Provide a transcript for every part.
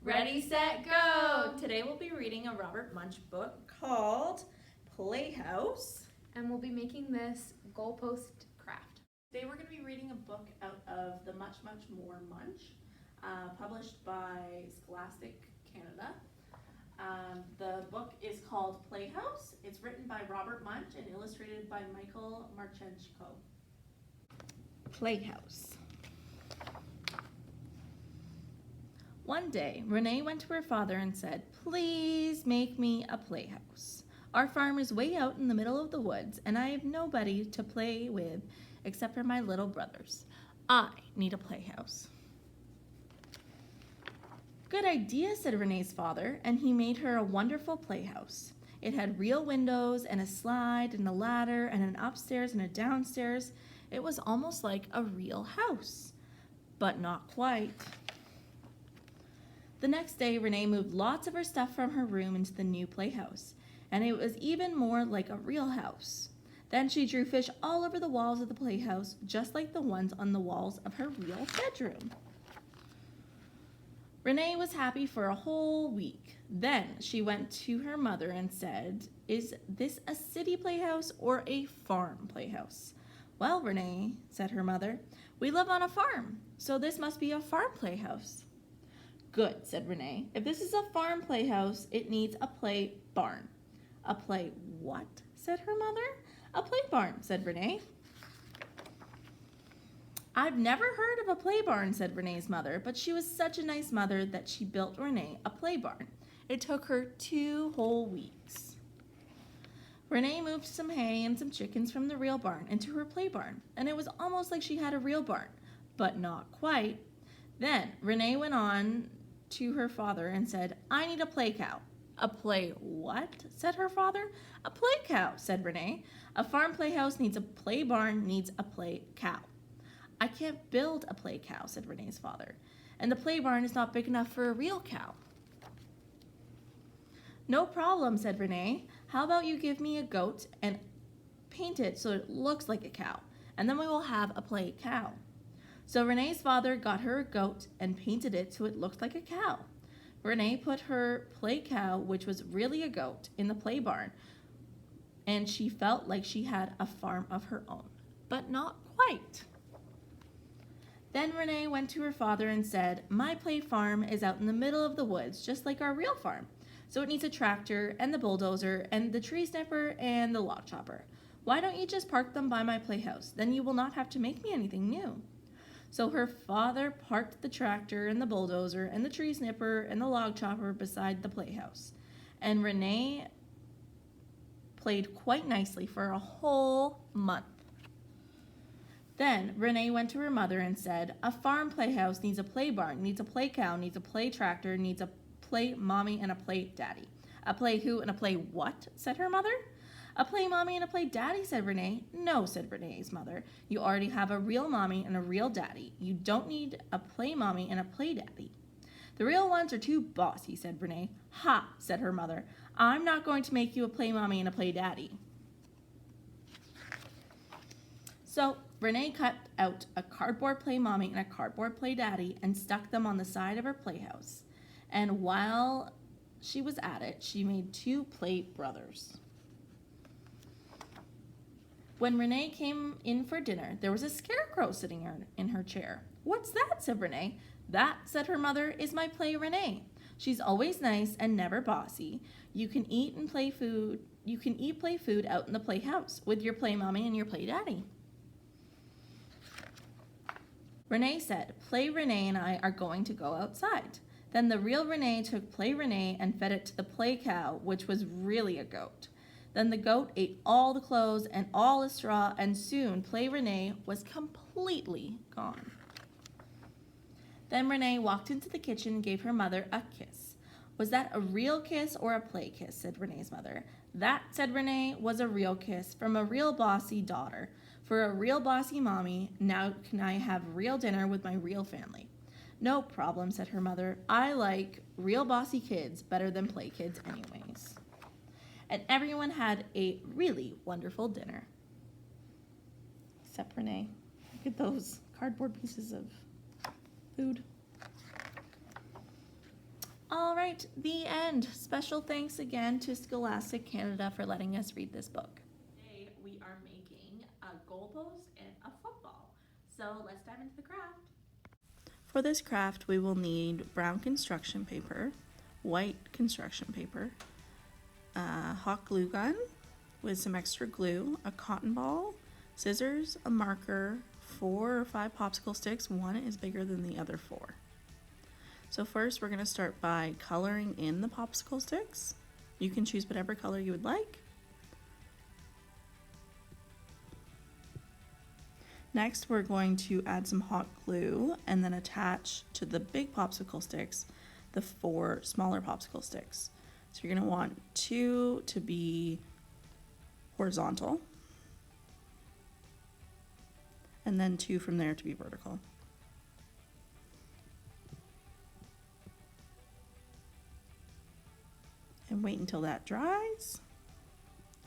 Ready, set, go! Today we'll be reading a Robert Munsch book called Playhouse. And we'll be making this goalpost craft. Today we're going to be reading a book out of the Much, Much More Munch, published by Scholastic Canada. The book is called Playhouse. It's written by Robert Munsch and illustrated by Michael Marchenko. Playhouse. One day, Renee went to her father and said, "Please make me a playhouse. Our farm is way out in the middle of the woods, and I have nobody to play with except for my little brothers. I need a playhouse." "Good idea," said Renee's father, and he made her a wonderful playhouse. It had real windows and a slide and a ladder and an upstairs and a downstairs. It was almost like a real house, but not quite. The next day, Renee moved lots of her stuff from her room into the new playhouse, and it was even more like a real house. Then she drew fish all over the walls of the playhouse, just like the ones on the walls of her real bedroom. Renee was happy for a whole week. Then she went to her mother and said, "Is this a city playhouse or a farm playhouse?" "Well, Renee," said her mother, "we live on a farm, so this must be a farm playhouse." "Good," said Renee. "If this is a farm playhouse, it needs a play barn." "A play what?" said her mother. "A play barn," said Renee. "I've never heard of a play barn," said Renee's mother, but she was such a nice mother that she built Renee a play barn. It took her 2 whole weeks. Renee moved some hay and some chickens from the real barn into her play barn, and it was almost like she had a real barn, but not quite. Then Renee went on to her father and said, "I need a play cow." "A play what?" said her father. "A play cow," said Renee. "A farm playhouse needs a play barn, needs a play cow." "I can't build a play cow," said Renee's father, "and the play barn is not big enough for a real cow." "No problem," said Renee. "How about you give me a goat and paint it so it looks like a cow, and then we will have a play cow." So Renee's father got her a goat and painted it so it looked like a cow. Renee put her play cow, which was really a goat, in the play barn, and she felt like she had a farm of her own, but not quite. Then Renee went to her father and said, "My play farm is out in the middle of the woods, just like our real farm. So it needs a tractor and the bulldozer and the tree snipper and the log chopper. Why don't you just park them by my playhouse? Then you will not have to make me anything new." So her father parked the tractor and the bulldozer and the tree snipper and the log chopper beside the playhouse. And Renee played quite nicely for a whole month. Then Renee went to her mother and said, "A farm playhouse needs a play barn, needs a play cow, needs a play tractor, needs a play mommy and a play daddy." "A play who and a play what?" said her mother. "A play mommy and a play daddy," said Renee. "No," said Renee's mother. "You already have a real mommy and a real daddy. You don't need a play mommy and a play daddy." "The real ones are too bossy," said Renee. "Ha," said her mother. "I'm not going to make you a play mommy and a play daddy." So Renee cut out a cardboard play mommy and a cardboard play daddy and stuck them on the side of her playhouse. And while she was at it, she made 2 play brothers. When Renee came in for dinner, there was a scarecrow sitting in her chair. "What's that?" said Renee. "That," said her mother, "is my play Renee. She's always nice and never bossy. You can eat play food out in the playhouse with your play mommy and your play daddy." Renee said, "Play Renee and I are going to go outside." Then the real Renee took play Renee and fed it to the play cow, which was really a goat. Then the goat ate all the clothes and all the straw, and soon play Renee was completely gone. Then Renee walked into the kitchen and gave her mother a kiss. "Was that a real kiss or a play kiss?" said Renee's mother. "That," said Renee, "was a real kiss from a real bossy daughter. For a real bossy mommy, now can I have real dinner with my real family?" "No problem," said her mother. "I like real bossy kids better than play kids anyways." And everyone had a really wonderful dinner. Except Renee. Look at those cardboard pieces of food. right, the end. Special thanks again to Scholastic Canada for letting us read this book. Today we are making a goalpost and a football. So let's dive into the craft. For this craft, we will need brown construction paper, white construction paper, a hot glue gun with some extra glue, a cotton ball, scissors, a marker, 4 or 5 popsicle sticks. One is bigger than the other 4. So first we're going to start by coloring in the popsicle sticks. You can choose whatever color you would like. Next we're going to add some hot glue and then attach to the big popsicle sticks the 4 smaller popsicle sticks. So you're going to want 2 to be horizontal and then 2 from there to be vertical. And wait until that dries,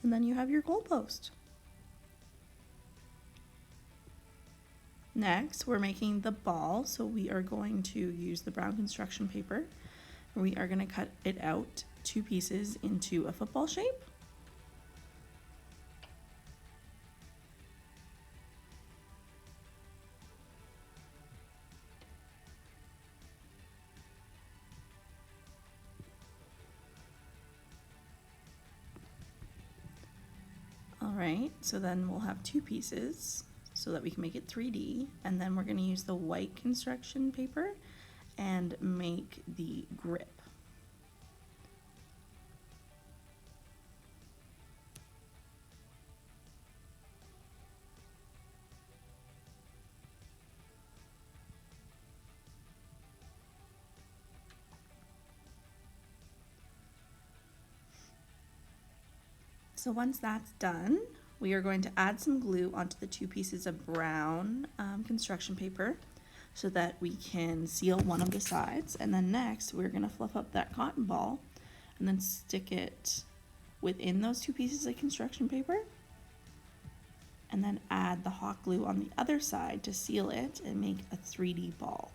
and then you have your goalpost. Next, we're making the ball, so we are going to use the brown construction paper. We are going to cut it out 2 pieces into a football shape. Alright, so then we'll have 2 pieces so that we can make it 3D, and then we're going to use the white construction paper and make the grip. So once that's done, we are going to add some glue onto the 2 pieces of brown construction paper so that we can seal one of the sides. And then next, we're going to fluff up that cotton ball and then stick it within those 2 pieces of construction paper. And then add the hot glue on the other side to seal it and make a 3D ball.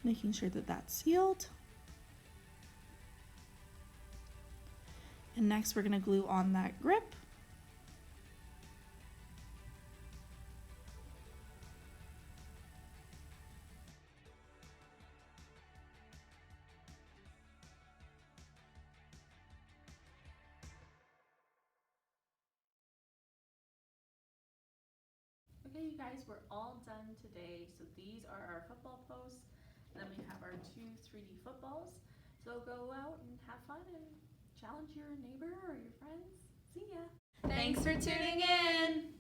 Making sure that that's sealed. And next we're going to glue on that grip. Okay, you guys, we're all done today. So these are our football posts. Then we have our 2 3D footballs. So go out and have fun and challenge your neighbor or your friends. See ya. Thanks for tuning in.